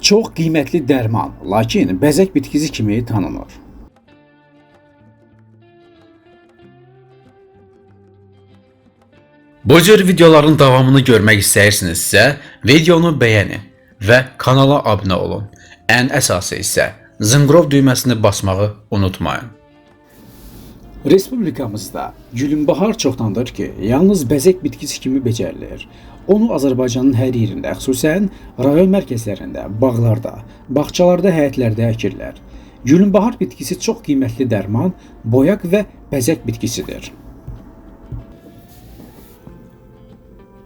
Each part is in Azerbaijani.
Çox qiymətli dərman, lakin bəzək bitkisi kimi tanınır. Bu cür videoların davamını görmək istəyirsinizsə, videonu bəyənin və kanala abunə olun. Ən əsası isə zınqrov düyməsini basmağı unutmayın. Respublikamızda gülünbahar çoxdandır ki, yalnız bəzək bitkisi kimi becərilir. Onu Azərbaycanın hər yerində, xüsusən rayon mərkəzlərində, bağlarda, bağçalarda, həyətlərdə əkirlər. Gülünbahar bitkisi çox qiymətli dərman, boyaq və bəzək bitkisidir.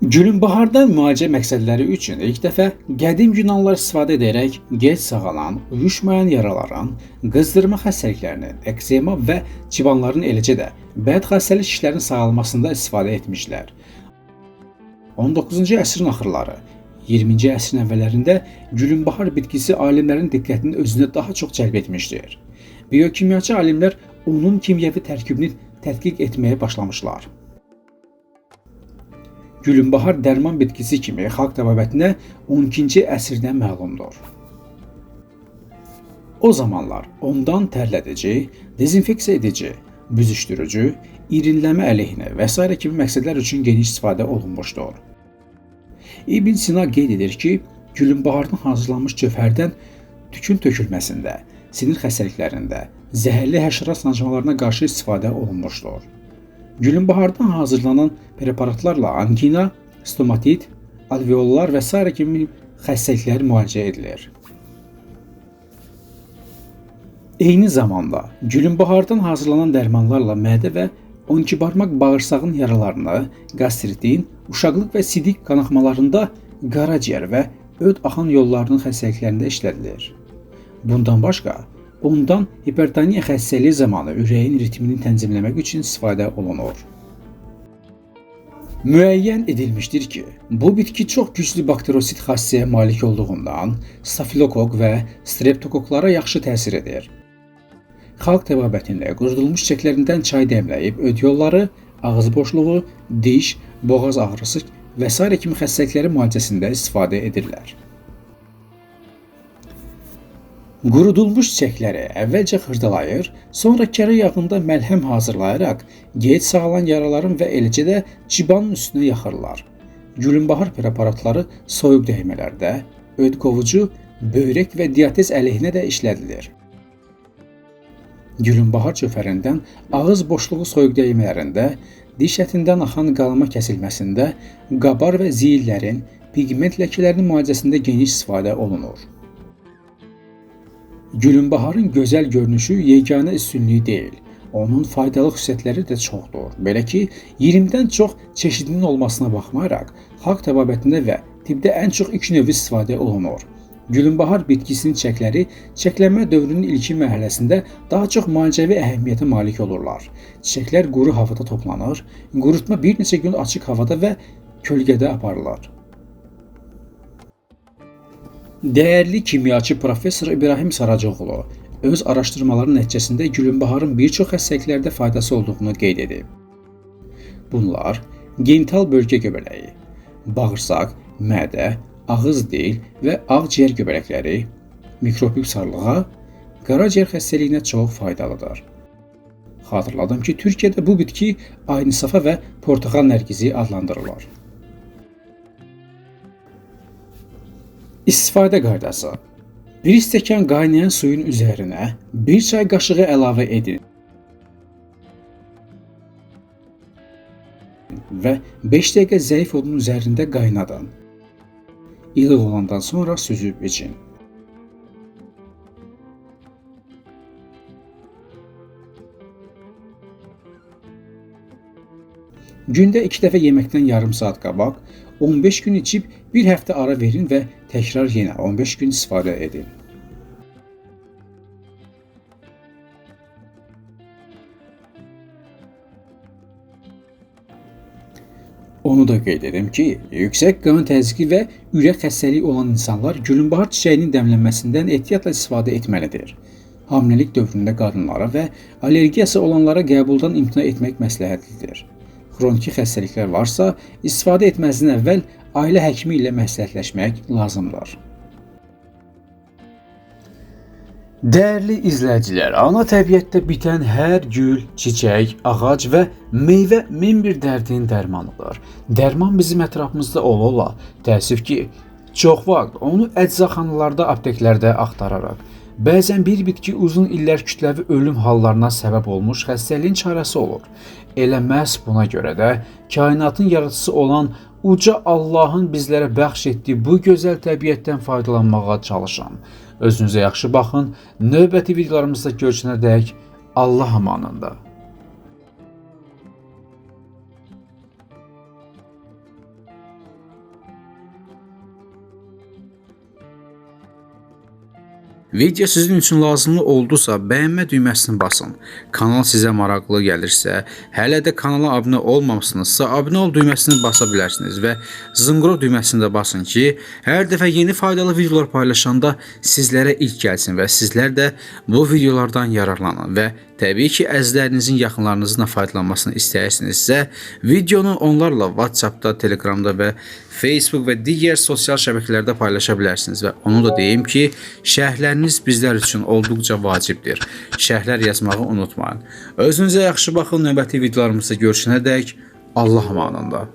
Gülünbahardan müalicə məqsədləri üçün ilk dəfə qədim Yunanlılar istifadə edərək gec sağalan, uyuşmayan yaraların, qızdırma xəstəliklərinin, ekzema və civanların eləcə də bəd xəstəlik işlərinin sağalmasında istifadə etmişlər. 19-cu əsrin axırları, 20-ci əsrin əvvəllərində gülünbahar bitkisi alimlərin diqqətini özünə daha çox cəlb etmişdir. Biokimyaçı alimlər onun kimyəvi tərkibini tədqiq etməyə başlamışlar. Gülünbahar dərman bitkisi kimi xalq təbabətinə 12-ci əsrdən məlumdur. O zamanlar ondan tərlədici, dezinfeksiya edici, büzüşdürücü, irinləmə əleyhinə və s. kimi məqsədlər üçün geniş istifadə olunmuşdur. İbn Sina qeyd edir ki, gülünbahardan hazırlanmış cövhərdən tükün tökülməsində, sinir xəstəliklərində, zəhərli həşərat sancmalarına qarşı istifadə olunmuşdur. Gülünbahardan hazırlanan preparatlarla angina, stomatit, alveollar və s. kimi xəstəliklər müalicə edilir. Eyni zamanda gülünbahardan hazırlanan dərmanlarla mədə və 12 barmaq bağırsağın yaralarını, qastritin, uşaqlıq və sidik qanaxmalarında, qaraciyər və öd axan yollarının xəstəliklərində işlədilir. Bundan başqa, ondan hipertoniya xəstəliyi zamanı ürəyin ritmini tənzimləmək üçün istifadə olunur. Müəyyən edilmişdir ki, bu bitki çox güclü bakterosit xassəyə malik olduğundan stafilokok və streptokoklara yaxşı təsir edir. Xalq təbabətində qurudulmuş çiçəklərindən çay dəmləyib öd yolları, ağız boşluğu, diş, boğaz ağrısı və s. kimi xəstəliklərin müalicəsində istifadə edirlər. Qurudulmuş çiçəkləri əvvəlcə xırdalayır, sonra kərə yağında məlhəm hazırlayaraq gec sağalan yaraların və eləcə də cibanın üstünə yaxırlar. Gülünbahar preparatları soyuq dəymələrdə, öd qovucu, böyrək və diatez əleyhinə də işlədilir. Gülünbahar cövhərindən ağız boşluğu soyuq dəymələrində, diş ətindən axan qalma kəsilməsində, qabar və ziyillərin, pigment ləkələrinin müalicəsində geniş istifadə olunur. Gülünbaharın gözəl görünüşü yeganə üstünlüyü deyil, onun faydalı xüsusiyyətləri də çoxdur. Belə ki, 20-dən çox çeşidinin olmasına baxmayaraq, xalq təbabətində və tibbdə ən çox 2 növ istifadə olunur. Gülünbahar bitkisinin çiçəkləri çiçəklənmə dövrünün ilkin mərhələsində daha çox müalicəvi əhəmiyyətə malik olurlar. Çiçəklər quru havada toplanır, qurutma bir neçə gün açıq havada və kölgədə aparılır. Dəyərli kimyaçı Professor İbrahim Saracoğlu öz araşdırmaları nəticəsində gülünbaharın bir çox xəstəliklərdə faydası olduğunu qeyd edib. Bunlar genital bölgə göbələyi, bağırsaq, mədə, ağız dil və ağciyər göbələkləri, mikrobik sarlığa, qaraciyər xəstəliyinə çox faydalıdır. Xatırladım ki, Türkiyədə bu bitki aynisafa və portağal nərgizi adlandırılır. İstifadə qaydası: bir stəkan qaynayan suyun üzərinə 1 çay qaşığı əlavə edin və 5 dəqiqə zəif odun üzərində qaynadın. İlıq olandan sonra süzüb için. Gündə 2 dəfə yeməkdən yarım saat qabaq 15 gün içib bir həftə ara verin və təkrar yenə 15 gün istifadə edin. Onu da qeyd edim ki, yüksək qan təzyiqi və ürək xəstəliyi olan insanlar gülünbahar çiçəyinin dəmlənməsindən ehtiyatla istifadə etməlidir. Hamiləlik dövründə qadınlara və allergiyası olanlara qəbuldan imtina etmək məsləhətlidir. Xroniki xəstəliklər varsa, istifadə etməzdən əvvəl ailə həkimi ilə məsləhətləşmək lazımdır. Dəyərli izləyicilər, ana təbiətdə bitən hər gül, çiçək, ağac və meyvə min bir dərdin dərmanıdır. Dərman bizim ətrafımızda ola-ola, təəssüf ki, çox vaxt onu əczaxanalarda, apteklərdə axtararaq, bəzən bir bitki uzun illər kütləvi ölüm hallarına səbəb olmuş xəstəliyin çarəsi olur. Elə məhz buna görə də kainatın yaradıcısı olan uca Allahın bizlərə bəxş etdiyi bu gözəl təbiətdən faydalanmağa çalışın. Özünüzə yaxşı baxın. Növbəti videolarımızda görüşənədək Allah amanında. Video sizin üçün lazımlı oldusa bəyənmə düyməsini basın. Kanal sizə maraqlı gəlirsə, hələ də kanala abunə olmamışsınızsa abunə ol düyməsini basa bilərsiniz və zınqrov düyməsini də basın ki, hər dəfə yeni faydalı videolar paylaşanda sizlərə ilk gəlsin və sizlər də bu videolardan yararlanın və təbii ki, əzizlərinizin yaxınlarınızın faydalanmasını istəyirsinizsə, videonu onlarla WhatsAppda, Telegramda və Facebook və digər sosial şəbəkələrdə paylaşa bilərsiniz və onu da deyim ki, şərhləriniz bizlər üçün olduqca vacibdir. Şərhlər yazmağı unutmayın. Özünüzə yaxşı baxın, növbəti videolarımızda görüşənədək Allah amanında.